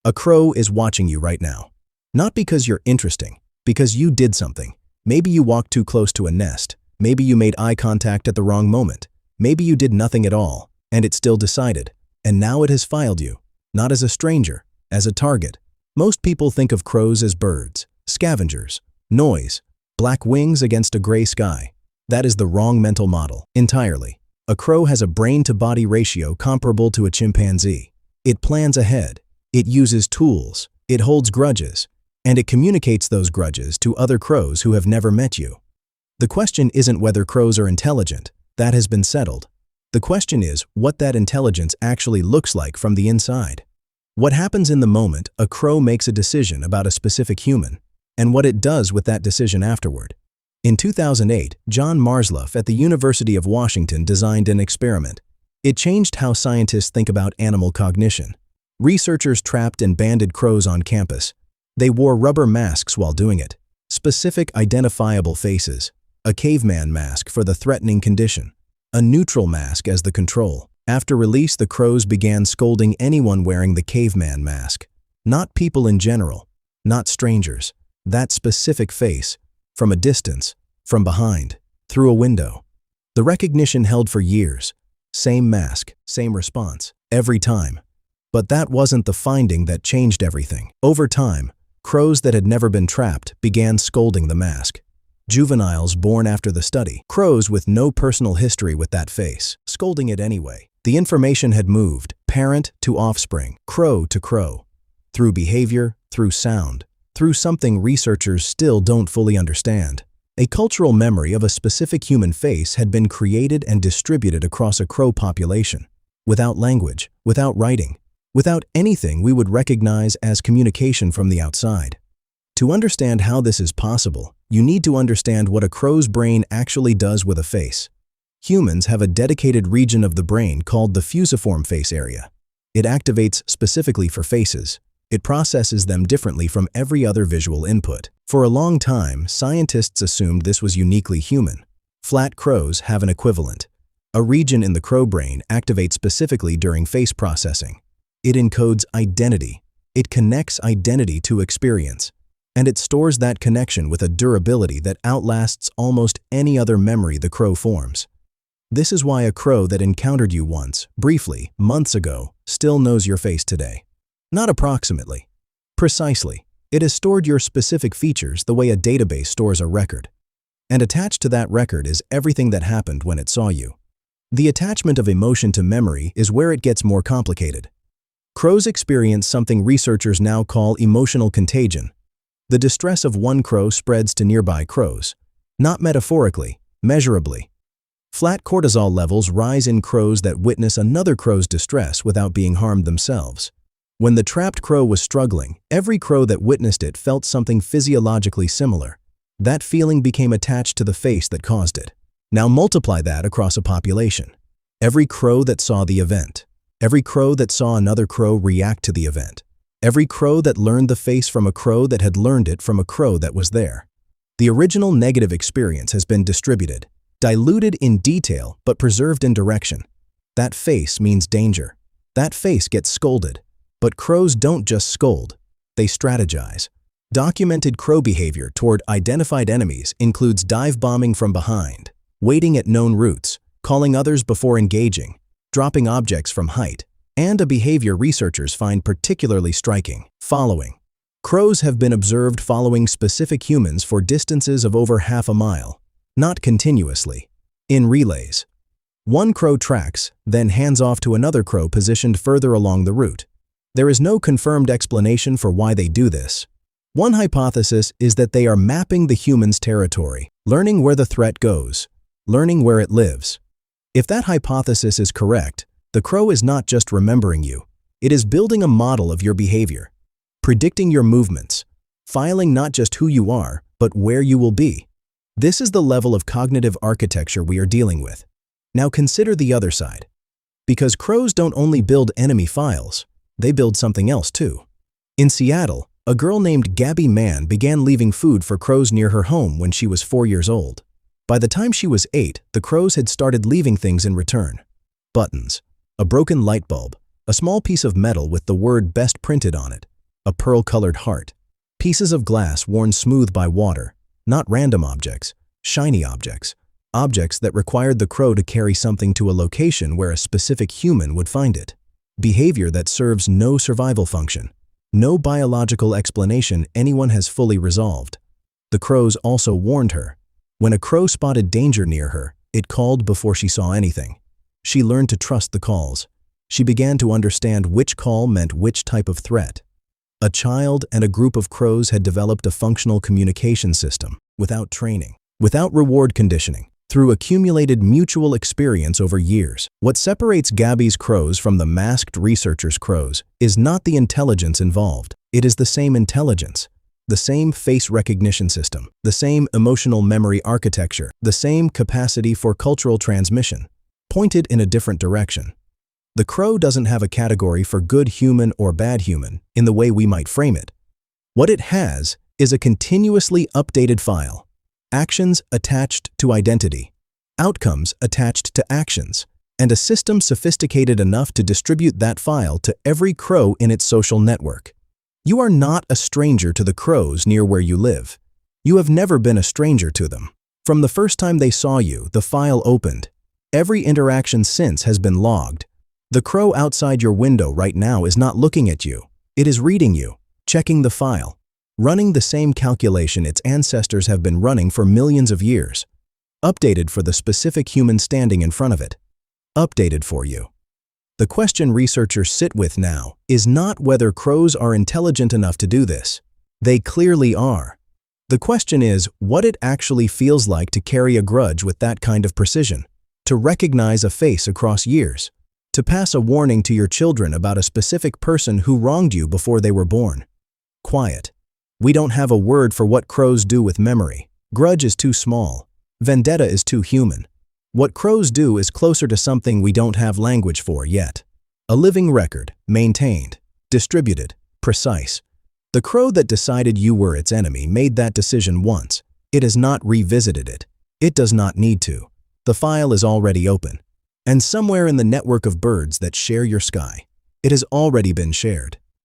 A crow is watching you right now. Not because you're interesting, because you did something. Maybe you walked too close to a nest. Maybe you made eye contact at the wrong moment. Maybe you did nothing at all, and it still decided. And now it has filed you, not as a stranger, as a target. Most people think of crows as birds, scavengers, noise, black wings against a gray sky. That is the wrong mental model, entirely. A crow has a brain-to-body ratio comparable to a chimpanzee. It plans ahead. It uses tools. It holds grudges. And it communicates those grudges to other crows who have never met you. The question isn't whether crows are intelligent. That has been settled. The question is what that intelligence actually looks like from the inside. What happens in the moment a crow makes a decision about a specific human, and what it does with that decision afterward. In 2008, John Marzluff at the University of Washington designed an experiment. It changed how scientists think about animal cognition. Researchers trapped and banded crows on campus. They wore rubber masks while doing it. Specific identifiable faces. A caveman mask for the threatening condition. A neutral mask as the control. After release, the crows began scolding anyone wearing the caveman mask. Not people in general. Not strangers. That specific face. From a distance. From behind. Through a window. The recognition held for years. Same mask. Same response. Every time. But that wasn't the finding that changed everything. Over time, crows that had never been trapped began scolding the mask. Juveniles born after the study, crows with no personal history with that face, scolding it anyway. The information had moved, parent to offspring, crow to crow, through behavior, through sound, through something researchers still don't fully understand. A cultural memory of a specific human face had been created and distributed across a crow population, without language, without writing, without anything we would recognize as communication from the outside. To understand how this is possible, you need to understand what a crow's brain actually does with a face. Humans have a dedicated region of the brain called the fusiform face area. It activates specifically for faces. It processes them differently from every other visual input. For a long time, scientists assumed this was uniquely human. Flat crows have an equivalent. A region in the crow brain activates specifically during face processing. It encodes identity. It connects identity to experience. And it stores that connection with a durability that outlasts almost any other memory the crow forms. This is why a crow that encountered you once, briefly, months ago, still knows your face today. Not approximately. Precisely. It has stored your specific features the way a database stores a record. And attached to that record is everything that happened when it saw you. The attachment of emotion to memory is where it gets more complicated. Crows experience something researchers now call emotional contagion. The distress of one crow spreads to nearby crows. Not metaphorically, measurably. Flat cortisol levels rise in crows that witness another crow's distress without being harmed themselves. When the trapped crow was struggling, every crow that witnessed it felt something physiologically similar. That feeling became attached to the face that caused it. Now multiply that across a population. Every crow that saw the event. Every crow that saw another crow react to the event. Every crow that learned the face from a crow that had learned it from a crow that was there. The original negative experience has been distributed, diluted in detail but preserved in direction. That face means danger. That face gets scolded. But crows don't just scold, they strategize. Documented crow behavior toward identified enemies includes dive bombing from behind, waiting at known routes, calling others before engaging, dropping objects from height, and a behavior researchers find particularly striking, following. Crows have been observed following specific humans for distances of over half a mile, not continuously, in relays. One crow tracks, then hands off to another crow positioned further along the route. There is no confirmed explanation for why they do this. One hypothesis is that they are mapping the human's territory, learning where the threat goes, learning where it lives. If that hypothesis is correct, the crow is not just remembering you, it is building a model of your behavior, predicting your movements, filing not just who you are, but where you will be. This is the level of cognitive architecture we are dealing with. Now consider the other side. Because crows don't only build enemy files, they build something else too. In Seattle, a girl named Gabby Mann began leaving food for crows near her home when she was 4 years old. By the time she was 8, the crows had started leaving things in return. Buttons, a broken light bulb, a small piece of metal with the word "best" printed on it, a pearl-colored heart, pieces of glass worn smooth by water, not random objects, shiny objects, objects that required the crow to carry something to a location where a specific human would find it. Behavior that serves no survival function, no biological explanation anyone has fully resolved. The crows also warned her. When a crow spotted danger near her, it called before she saw anything. She learned to trust the calls. She began to understand which call meant which type of threat. A child and a group of crows had developed a functional communication system, without training, without reward conditioning, through accumulated mutual experience over years. What separates Gabby's crows from the masked researchers' crows is not the intelligence involved. It is the same intelligence, the same face recognition system, the same emotional memory architecture, the same capacity for cultural transmission, pointed in a different direction. The crow doesn't have a category for good human or bad human in the way we might frame it. What it has is a continuously updated file, actions attached to identity, outcomes attached to actions, and a system sophisticated enough to distribute that file to every crow in its social network. You are not a stranger to the crows near where you live. You have never been a stranger to them. From the first time they saw you, the file opened. Every interaction since has been logged. The crow outside your window right now is not looking at you. It is reading you, checking the file, running the same calculation its ancestors have been running for millions of years. Updated for the specific human standing in front of it. Updated for you. The question researchers sit with now is not whether crows are intelligent enough to do this. They clearly are. The question is what it actually feels like to carry a grudge with that kind of precision, to recognize a face across years, to pass a warning to your children about a specific person who wronged you before they were born. Quiet. We don't have a word for what crows do with memory. Grudge is too small. Vendetta is too human. What crows do is closer to something we don't have language for yet. A living record, maintained, distributed, precise. The crow that decided you were its enemy made that decision once. It has not revisited it. It does not need to. The file is already open. And somewhere in the network of birds that share your sky, it has already been shared.